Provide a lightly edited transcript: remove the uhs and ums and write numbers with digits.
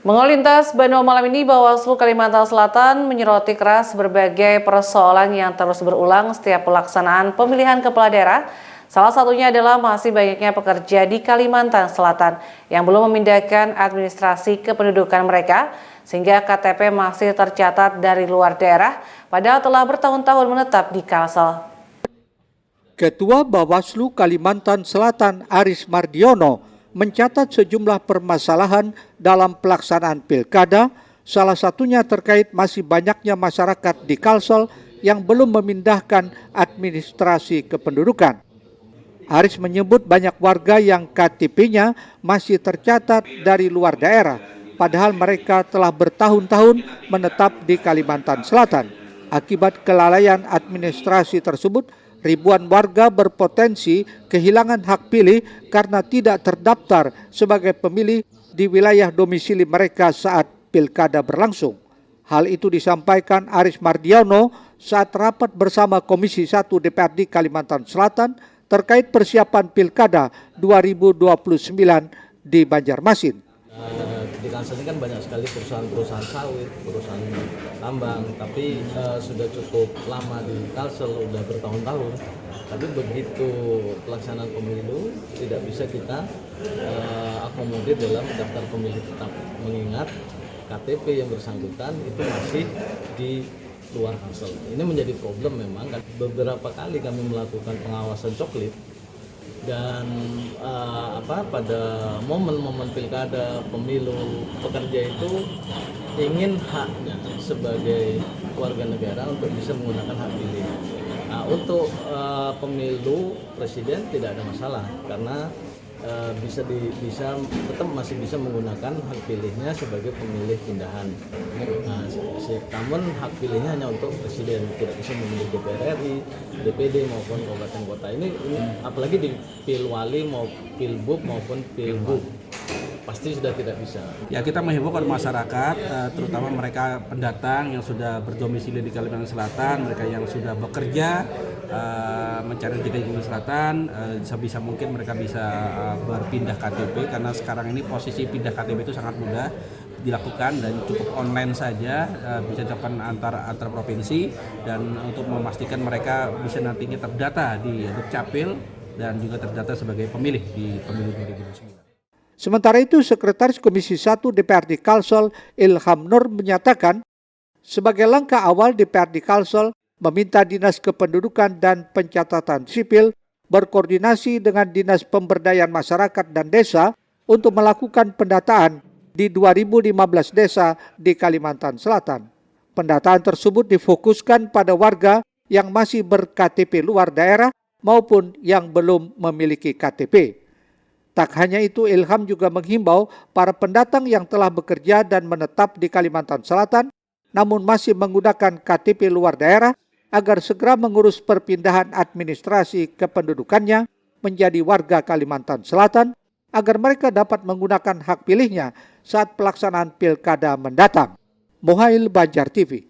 Mengolintas Bandung malam ini, Bawaslu Kalimantan Selatan menyoroti keras berbagai persoalan yang terus berulang setiap pelaksanaan pemilihan kepala daerah. Salah satunya adalah masih banyaknya pekerja di Kalimantan Selatan yang belum memindahkan administrasi kependudukan mereka, sehingga KTP masih tercatat dari luar daerah, padahal telah bertahun-tahun menetap di Kalsel. Ketua Bawaslu Kalimantan Selatan Aris Mardiono mencatat sejumlah permasalahan dalam pelaksanaan pilkada, salah satunya terkait masih banyaknya masyarakat di Kalsel yang belum memindahkan administrasi kependudukan. Aris menyebut banyak warga yang KTP-nya masih tercatat dari luar daerah, padahal mereka telah bertahun-tahun menetap di Kalimantan Selatan. Akibat kelalaian administrasi tersebut, ribuan warga berpotensi kehilangan hak pilih karena tidak terdaftar sebagai pemilih di wilayah domisili mereka saat pilkada berlangsung. Hal itu disampaikan Aris Mardiono saat rapat bersama Komisi 1 DPRD Kalimantan Selatan terkait persiapan pilkada 2029 di Banjarmasin. Di Kalsel ini kan banyak sekali perusahaan sawit, perusahaan tambang, tapi sudah cukup lama di Kalsel, sudah bertahun-tahun. Tapi begitu pelaksanaan pemilu tidak bisa kita akomodir dalam daftar pemilih tetap, mengingat KTP yang bersangkutan itu masih di luar Kalsel. Ini menjadi problem memang, kan beberapa kali kami melakukan pengawasan coklit. Dan pada momen-momen pilkada, pemilu, pekerja itu ingin haknya sebagai warga negara untuk bisa menggunakan hak pilih. Nah, untuk pemilu presiden tidak ada masalah karena tetap masih bisa menggunakan hak pilihnya sebagai pemilih pindahan. Nah, namun hak pilihnya hanya untuk presiden, tidak bisa memilih DPR RI, DPD maupun kabupaten kota. Ini apalagi di Pilwali mau Pilbub maupun Pilgub pasti sudah tidak bisa. Ya, kita menghimbau kepada masyarakat, terutama mereka pendatang yang sudah berdomisili di Kalimantan Selatan, mereka yang sudah bekerja mencari rezeki di Kalimantan Selatan, sebisa mungkin mereka bisa berpindah KTP karena sekarang ini posisi pindah KTP itu sangat mudah dilakukan dan cukup online saja, bisa dilakukan antar provinsi, dan untuk memastikan mereka bisa nantinya terdata di Dukcapil dan juga terdata sebagai pemilih di pemilu 2009. Sementara itu, Sekretaris Komisi 1 DPRD Kalsel Ilham Nur menyatakan, sebagai langkah awal DPRD Kalsel meminta Dinas Kependudukan dan Pencatatan Sipil berkoordinasi dengan Dinas Pemberdayaan Masyarakat dan Desa untuk melakukan pendataan di 2015 desa di Kalimantan Selatan. Pendataan tersebut difokuskan pada warga yang masih ber-KTP luar daerah maupun yang belum memiliki KTP. Tak hanya itu, Ilham juga menghimbau para pendatang yang telah bekerja dan menetap di Kalimantan Selatan namun masih menggunakan KTP luar daerah agar segera mengurus perpindahan administrasi kependudukannya menjadi warga Kalimantan Selatan agar mereka dapat menggunakan hak pilihnya saat pelaksanaan pilkada mendatang. Mohail Banjar TV.